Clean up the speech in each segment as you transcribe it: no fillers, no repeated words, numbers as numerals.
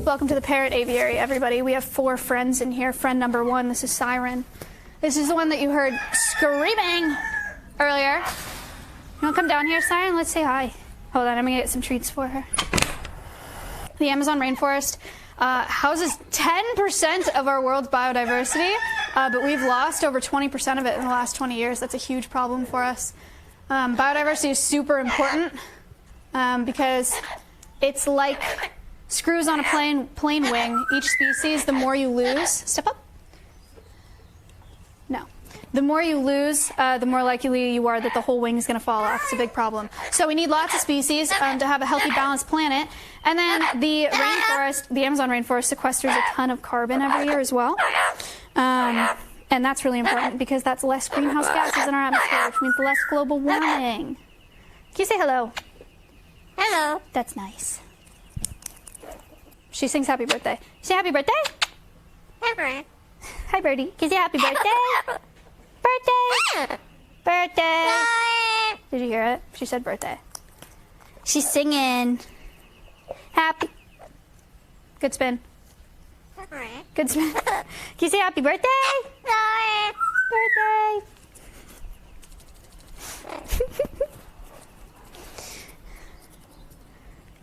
Welcome to the Parrot Aviary, everybody. We have 4 friends in here. Friend number 1, this is Siren. This is the one that you heard screaming earlier. You want to come down here, Siren? Let's say hi. Hold on, I'm going to get some treats for her. The Amazon rainforest houses 10% of our world's biodiversity, but we've lost over 20% of it in the last 20 years. That's a huge problem for us. Biodiversity is super important because it's like screws on a plane wing. Each species, the more you lose... Step up. No. The more you lose, the more likely you are that the whole wing is going to fall off. It's a big problem. So we need lots of species to have a healthy, balanced planet. And then the rainforest, the Amazon rainforest, sequesters a ton of carbon every year as well. And that's really important because that's less greenhouse gases in our atmosphere, which means less global warming. Can you say hello? Hello. That's nice. She sings happy birthday. Say happy birthday. Hi, Hi, birdie. Can you say happy birthday? Birthday. Birthday. Did you hear it? She said birthday. She's singing. Happy. Good spin. Good spin. Can you say happy birthday? Birthday.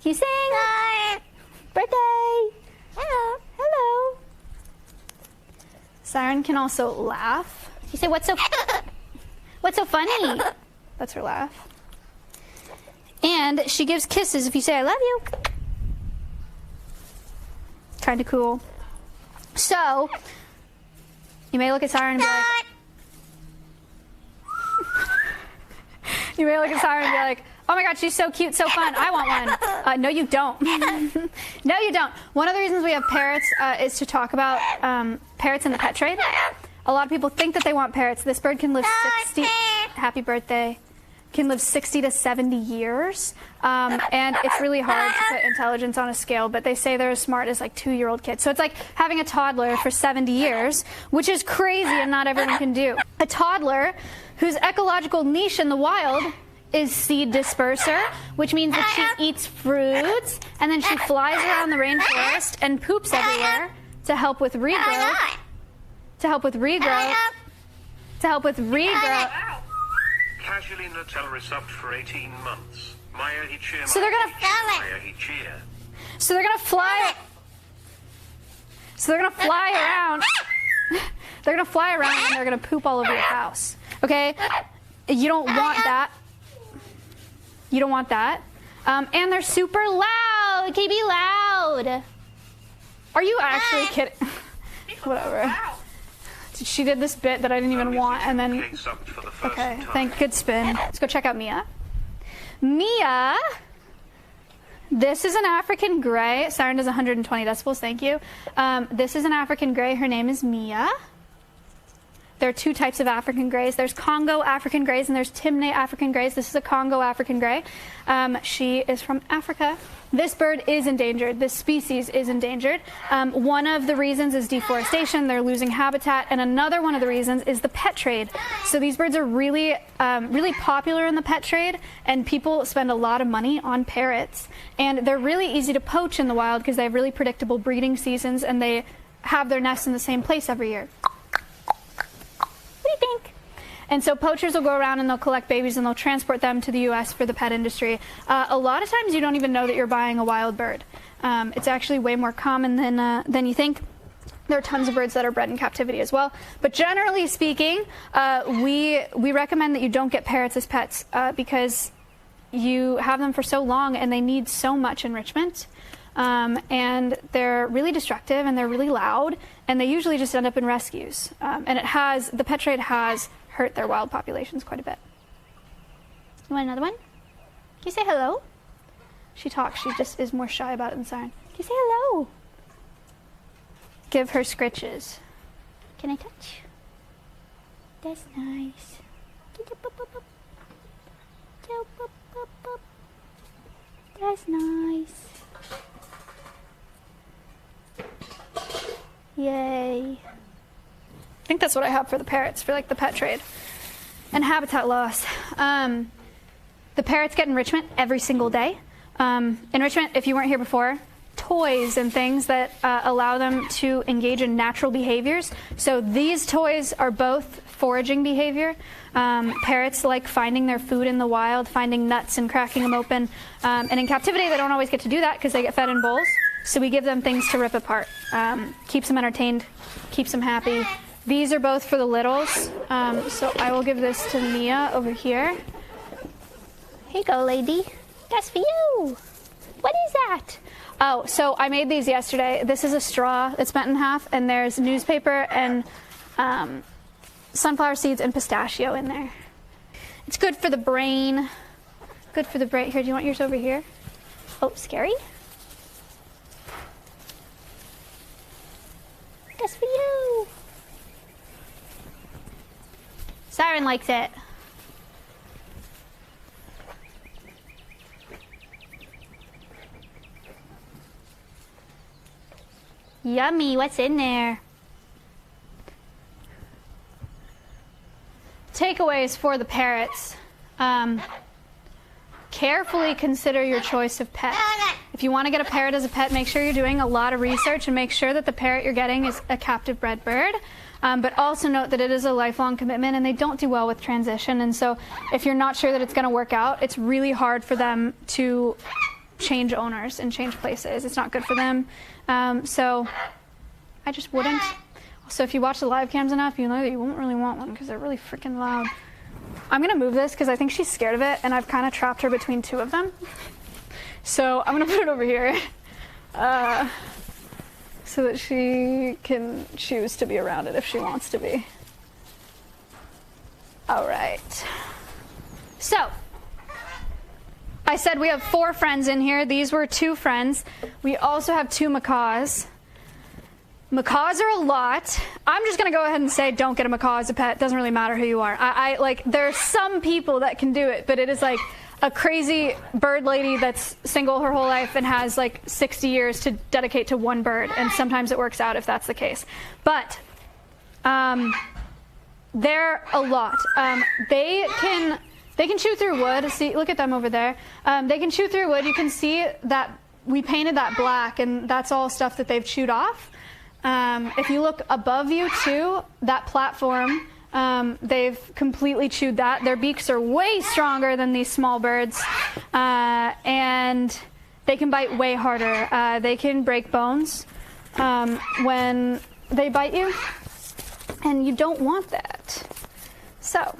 Can you sing? Birthday. Hello. Hello. Siren can also laugh. You say, what's so funny? That's her laugh. And she gives kisses if you say, I love you. Kind of cool. So, you may look at Siren and be like... You may look at Siren and be like, oh my God, she's so cute, so fun. I want one. No, you don't. No, you don't. One of the reasons we have parrots is to talk about parrots in the pet trade. A lot of people think that they want parrots. This bird can live 60... Happy birthday. Can live 60 to 70 years. And it's really hard to put intelligence on a scale, but they say they're as smart as like 2-year-old kids. So it's like having a toddler for 70 years, which is crazy and not everyone can do. A toddler whose ecological niche in the wild is seed disperser, which means that she eats fruits and then she flies around the rainforest and poops everywhere to help with regrowth. Casually Natal resubbed for 18 months. Maya Hichir. So they're gonna fly. So they're gonna fly around. They're gonna fly around and they're gonna poop all over your house. Okay? You don't want that. You don't want that. And they're super loud. Can you be loud? Are you actually kidding? Whatever. She did this bit that I didn't even want, and then... Okay, good spin. Let's go check out Mia. Mia, this is an African gray. Siren does 120 decibels, thank you. This is an African gray. Her name is Mia. There are 2 types of African grays. There's Congo African grays and there's Timneh African grays. This is a Congo African gray. She is from Africa. This bird is endangered. This species is endangered. One of the reasons is deforestation. They're losing habitat. And another one of the reasons is the pet trade. So these birds are really, really popular in the pet trade, and people spend a lot of money on parrots. And they're really easy to poach in the wild because they have really predictable breeding seasons, and they have their nests in the same place every year. What do you think? And so poachers will go around and they'll collect babies and they'll transport them to the U.S. for the pet industry. A lot of times you don't even know that you're buying a wild bird. It's actually way more common than you think. There are tons of birds that are bred in captivity as well. But generally speaking, we recommend that you don't get parrots as pets because you have them for so long and they need so much enrichment. And they're really destructive and they're really loud, and they usually just end up in rescues. And the pet trade has hurt their wild populations quite a bit. You want another one? Can you say hello? She talks, she just is more shy about it than Siren. Can you say hello? Give her scritches. Can I touch? That's nice. That's nice. Yay. I think that's what I have for the parrots, for like the pet trade. And habitat loss. The parrots get enrichment every single day. Enrichment, if you weren't here before, toys and things that allow them to engage in natural behaviors. So these toys are both foraging behavior. Parrots like finding their food in the wild, finding nuts and cracking them open. And in captivity, they don't always get to do that because they get fed in bowls. So we give them things to rip apart. Keeps them entertained, keeps them happy. These are both for the littles. So I will give this to Mia over here. Here you go, lady. That's for you. What is that? Oh, so I made these yesterday. This is a straw that's bent in half, and there's newspaper and sunflower seeds and pistachio in there. It's good for the brain. Good for the brain. Here, do you want yours over here? Oh, scary. That's for you. Siren likes it. Yummy, what's in there? Takeaways for the parrots. Carefully consider your choice of pet. If you want to get a parrot as a pet, make sure you're doing a lot of research and make sure that the parrot you're getting is a captive bred bird. But also note that it is a lifelong commitment and they don't do well with transition. And so if you're not sure that it's going to work out, it's really hard for them to change owners and change places. It's not good for them. So I just wouldn't. So if you watch the live cams enough, you know that you won't really want one because they're really freaking loud. I'm going to move this because I think she's scared of it and I've kind of trapped her between two of them. So I'm going to put it over here so that she can choose to be around it if she wants to be. All right. So I said we have 4 friends in here. These were 2 friends. We also have 2 macaws. Macaws are a lot. I'm just going to go ahead and say don't get a macaw as a pet. It doesn't really matter who you are. I like, there are some people that can do it, but it is like a crazy bird lady that's single her whole life and has like 60 years to dedicate to one bird, and sometimes it works out if that's the case. But they're a lot. They can chew through wood. See, look at them over there. They can chew through wood. You can see that we painted that black, and that's all stuff that they've chewed off. If you look above you too, that platform, they've completely chewed that. Their beaks are way stronger than these small birds, and they can bite way harder. They can break bones when they bite you, and you don't want that. So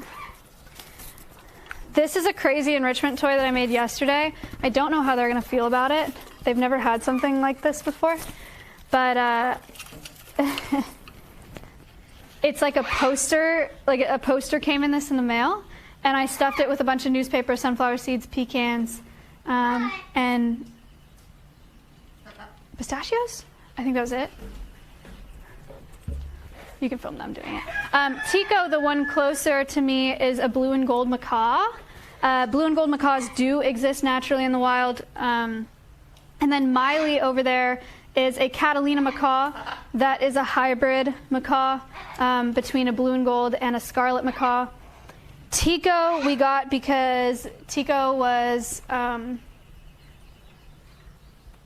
this is a crazy enrichment toy that I made yesterday. I don't know how they're going to feel about it. They've never had something like this before, but it's like a poster came in this in the mail, and I stuffed it with a bunch of newspaper, sunflower seeds, pecans, and pistachios? I think that was it. You can film them doing it. Tico, the one closer to me, is a blue and gold macaw. Blue and gold macaws do exist naturally in the wild. And then Miley over there is a Catalina macaw that is a hybrid macaw between a blue and gold and a scarlet macaw. Tico we got because Tico was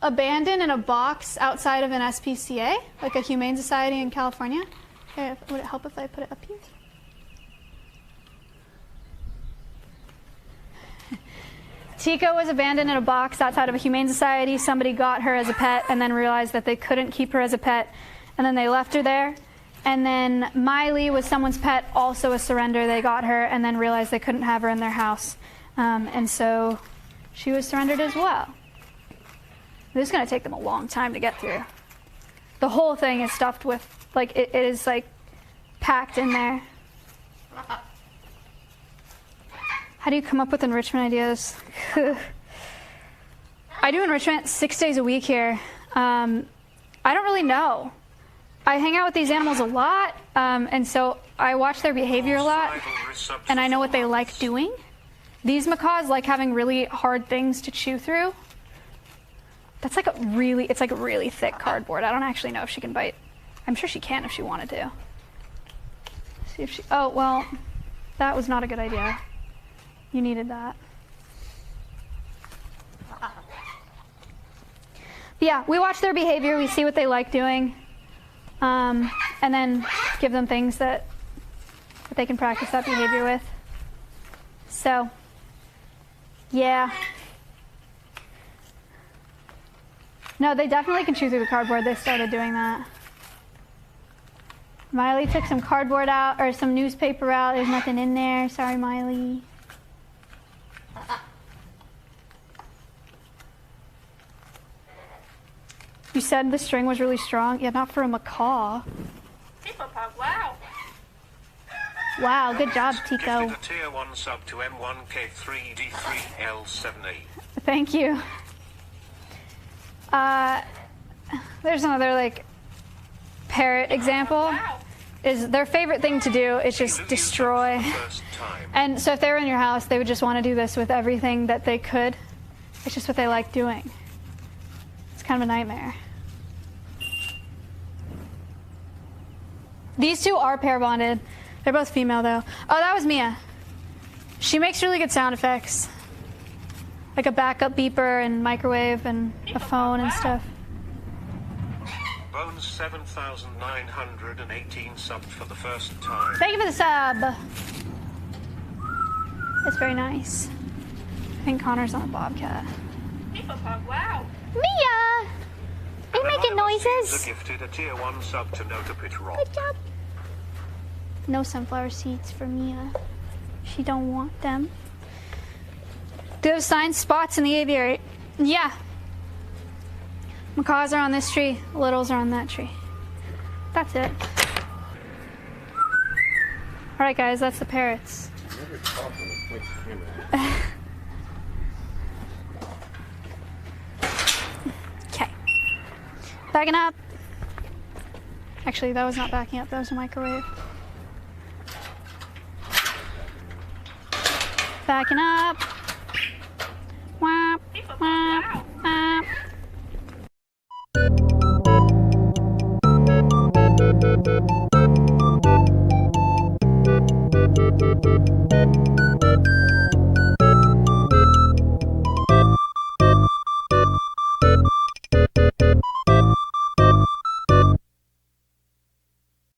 abandoned in a box outside of an SPCA, like a humane society in California. Here, would it help if I put it up here? Tico was abandoned in a box outside of a humane society. Somebody got her as a pet and then realized that they couldn't keep her as a pet, and then they left her there. And then Miley was someone's pet, also a surrender. They got her and then realized they couldn't have her in their house. And so she was surrendered as well. This is going to take them a long time to get through. The whole thing is stuffed with, like, it is like packed in there. How do you come up with enrichment ideas? I do enrichment 6 days a week here. I don't really know. I hang out with these animals a lot, and so I watch their behavior a lot, and I know what they like doing. These macaws like having really hard things to chew through. That's like it's like a really thick cardboard. I don't actually know if she can bite. I'm sure she can if she wanted to. See if she, oh, well, that was not a good idea. You needed that. Yeah, we watch their behavior, we see what they like doing, and then give them things that they can practice that behavior with. So, yeah. No, they definitely can chew through the cardboard. They started doing that. Miley took some cardboard out, or some newspaper out. There's nothing in there. Sorry, Miley. You said the string was really strong? Yeah, not for a macaw. peepoFAT, wow. Wow, good job, Tico. Gifted a tier 1 sub to M1K3D3L78. Thank you. There's another, like, parrot example. Wow. Is their favorite thing to do is just destroy. And so if they were in your house, they would just want to do this with everything that they could. It's just what they like doing. It's kind of a nightmare. These two are pair bonded. They're both female though. Oh, that was Mia. She makes really good sound effects. Like a backup beeper and microwave and a phone and stuff. Bones 7,918 subbed for the first time. Thank you for the sub. That's very nice. I think Connor's on a bobcat. peepoFAT, wow. Mia! Are you making noises? Gifted a tier 1 sub to Notapit Rock. Good job. No sunflower seeds for Mia. She don't want them. Do those sign spots in the aviary? Yeah. Macaws are on this tree. Littles are on that tree. That's it. All right, guys, that's the parrots. Okay. Backing up. Actually, that was not backing up. That was a microwave. Backing up.